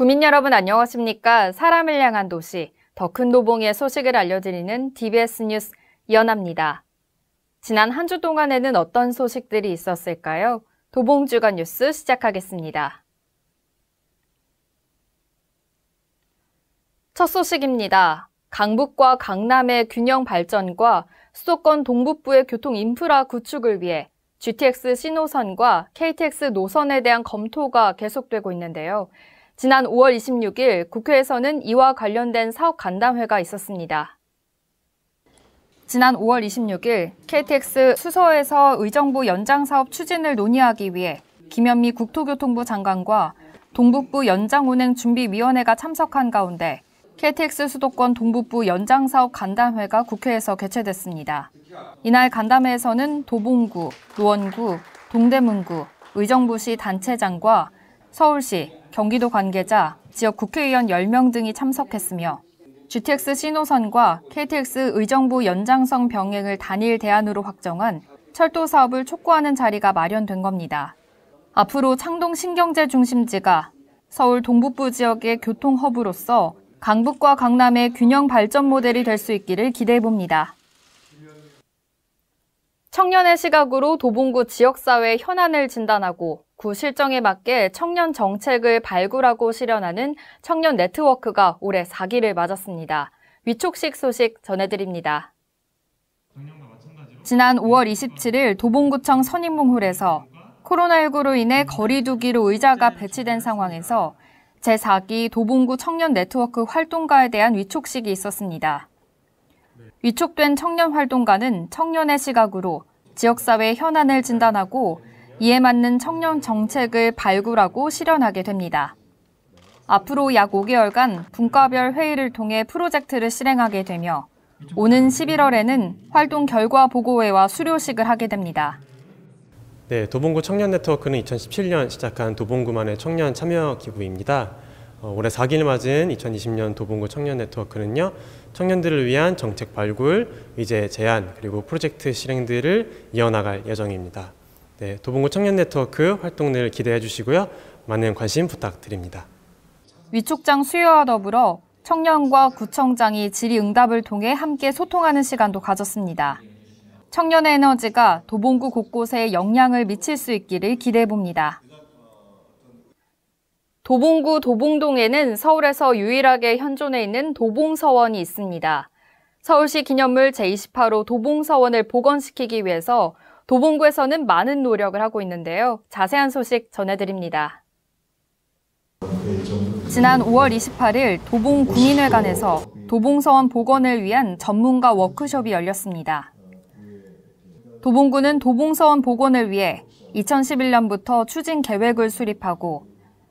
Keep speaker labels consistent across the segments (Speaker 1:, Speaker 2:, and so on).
Speaker 1: 구민 여러분 안녕하십니까? 사람을 향한 도시, 더 큰 도봉의 소식을 알려드리는 DBS 뉴스 이연아입니다. 지난 한 주 동안에는 어떤 소식들이 있었을까요? 도봉 주간 뉴스 시작하겠습니다. 첫 소식입니다. 강북과 강남의 균형 발전과 수도권 동북부의 교통 인프라 구축을 위해 GTX 신호선과 KTX 노선에 대한 검토가 계속되고 있는데요. 지난 5월 26일 국회에서는 이와 관련된 사업 간담회가 있었습니다. 지난 5월 26일 KTX 수서에서 의정부 연장 사업 추진을 논의하기 위해 김현미 국토교통부 장관과 동북부 연장운행준비위원회가 참석한 가운데 KTX 수도권 동북부 연장 사업 간담회가 국회에서 개최됐습니다. 이날 간담회에서는 도봉구, 노원구, 동대문구, 의정부시 단체장과 서울시, 경기도 관계자, 지역 국회의원 10명 등이 참석했으며 GTX 신호선과 KTX 의정부 연장선 병행을 단일 대안으로 확정한 철도 사업을 촉구하는 자리가 마련된 겁니다. 앞으로 창동 신경제 중심지가 서울 동북부 지역의 교통 허브로서 강북과 강남의 균형 발전 모델이 될 수 있기를 기대해봅니다. 청년의 시각으로 도봉구 지역사회 현안을 진단하고 구 실정에 맞게 청년 정책을 발굴하고 실현하는 청년 네트워크가 올해 4기를 맞았습니다. 위촉식 소식 전해드립니다. 지난 5월 27일 도봉구청 선인몽홀에서 코로나19로 인해 거리 두기로 의자가 배치된 상황에서 제4기 도봉구 청년 네트워크 활동가에 대한 위촉식이 있었습니다. 위촉된 청년 활동가는 청년의 시각으로 지역사회 현안을 진단하고 이에 맞는 청년 정책을 발굴하고 실현하게 됩니다. 앞으로 약 5개월간 분과별 회의를 통해 프로젝트를 실행하게 되며 오는 11월에는 활동 결과 보고회와 수료식을 하게 됩니다.
Speaker 2: 네, 도봉구 청년 네트워크는 2017년 시작한 도봉구만의 청년 참여 기구입니다. 올해 4기를 맞은 2020년 도봉구 청년 네트워크는요, 청년들을 위한 정책 발굴, 의제 제안, 그리고 프로젝트 실행들을 이어나갈 예정입니다. 네, 도봉구 청년 네트워크 활동을 기대해 주시고요. 많은 관심 부탁드립니다.
Speaker 1: 위촉장 수여와 더불어 청년과 구청장이 질의응답을 통해 함께 소통하는 시간도 가졌습니다. 청년의 에너지가 도봉구 곳곳에 영향을 미칠 수 있기를 기대해 봅니다. 도봉구 도봉동에는 서울에서 유일하게 현존해 있는 도봉서원이 있습니다. 서울시 기념물 제28호 도봉서원을 복원시키기 위해서 도봉구에서는 많은 노력을 하고 있는데요. 자세한 소식 전해드립니다. 지난 5월 28일 도봉구민회관에서 도봉서원 복원을 위한 전문가 워크숍이 열렸습니다. 도봉구는 도봉서원 복원을 위해 2011년부터 추진 계획을 수립하고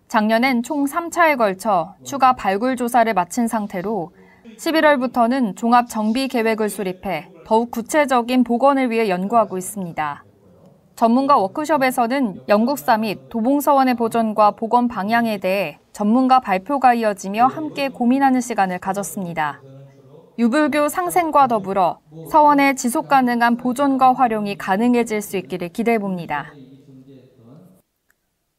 Speaker 1: 작년엔 총 3차에 걸쳐 추가 발굴 조사를 마친 상태로 11월부터는 종합 정비 계획을 수립해 더욱 구체적인 복원을 위해 연구하고 있습니다. 전문가 워크숍에서는 연국사 및 도봉서원의 보존과 복원 방향에 대해 전문가 발표가 이어지며 함께 고민하는 시간을 가졌습니다. 유불교 상생과 더불어 서원의 지속 가능한 보존과 활용이 가능해질 수 있기를 기대해 봅니다.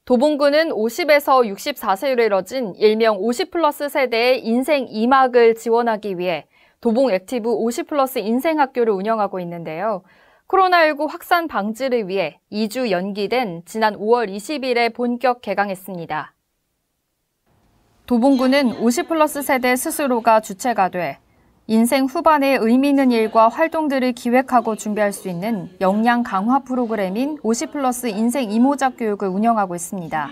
Speaker 1: 도봉구는 50에서 64세로 이뤄진 일명 50플러스 세대의 인생 2막을 지원하기 위해 도봉 액티브 50플러스 인생학교를 운영하고 있는데요. 코로나19 확산 방지를 위해 2주 연기된 지난 5월 20일에 본격 개강했습니다. 도봉구는 50플러스 세대 스스로가 주체가 돼 인생 후반에 의미 있는 일과 활동들을 기획하고 준비할 수 있는 역량 강화 프로그램인 50플러스 인생 이모작 교육을 운영하고 있습니다.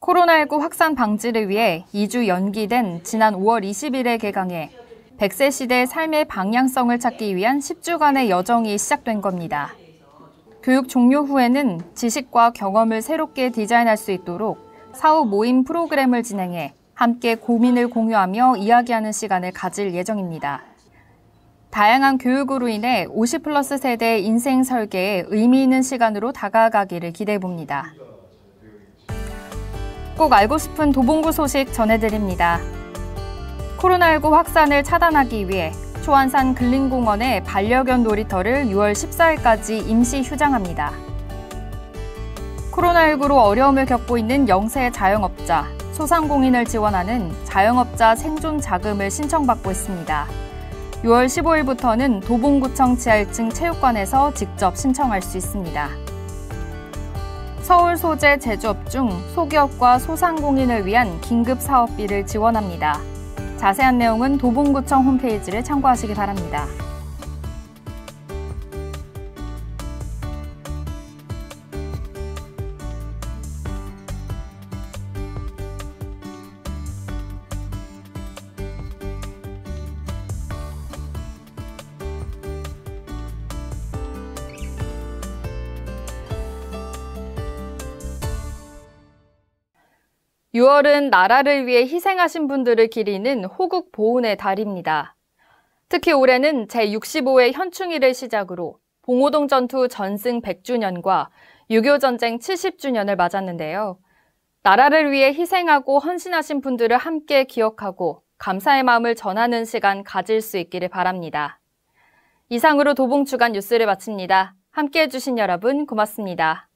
Speaker 1: 코로나19 확산 방지를 위해 2주 연기된 지난 5월 20일에 개강해 100세 시대의 삶의 방향성을 찾기 위한 10주간의 여정이 시작된 겁니다. 교육 종료 후에는 지식과 경험을 새롭게 디자인할 수 있도록 사후 모임 프로그램을 진행해 함께 고민을 공유하며 이야기하는 시간을 가질 예정입니다. 다양한 교육으로 인해 50플러스 세대의 인생 설계에 의미 있는 시간으로 다가가기를 기대해 봅니다. 꼭 알고 싶은 도봉구 소식 전해드립니다. 코로나19 확산을 차단하기 위해 초안산 근린공원의 반려견 놀이터를 6월 14일까지 임시 휴장합니다. 코로나19로 어려움을 겪고 있는 영세 자영업자, 소상공인을 지원하는 자영업자 생존 자금을 신청받고 있습니다. 6월 15일부터는 도봉구청 지하 1층 체육관에서 직접 신청할 수 있습니다. 서울 소재 제조업 중 소기업과 소상공인을 위한 긴급 사업비를 지원합니다. 자세한 내용은 도봉구청 홈페이지를 참고하시기 바랍니다. (6월은) 나라를 위해 희생하신 분들을 기리는 호국 보훈의 달입니다. 특히 올해는 제65회 현충일을 시작으로 봉오동 전투 전승 100주년과 6.25 전쟁 70주년을 맞았는데요. 나라를 위해 희생하고 헌신하신 분들을 함께 기억하고 감사의 마음을 전하는 시간 가질 수 있기를 바랍니다. 이상으로 도봉주간 뉴스를 마칩니다. 함께해 주신 여러분 고맙습니다.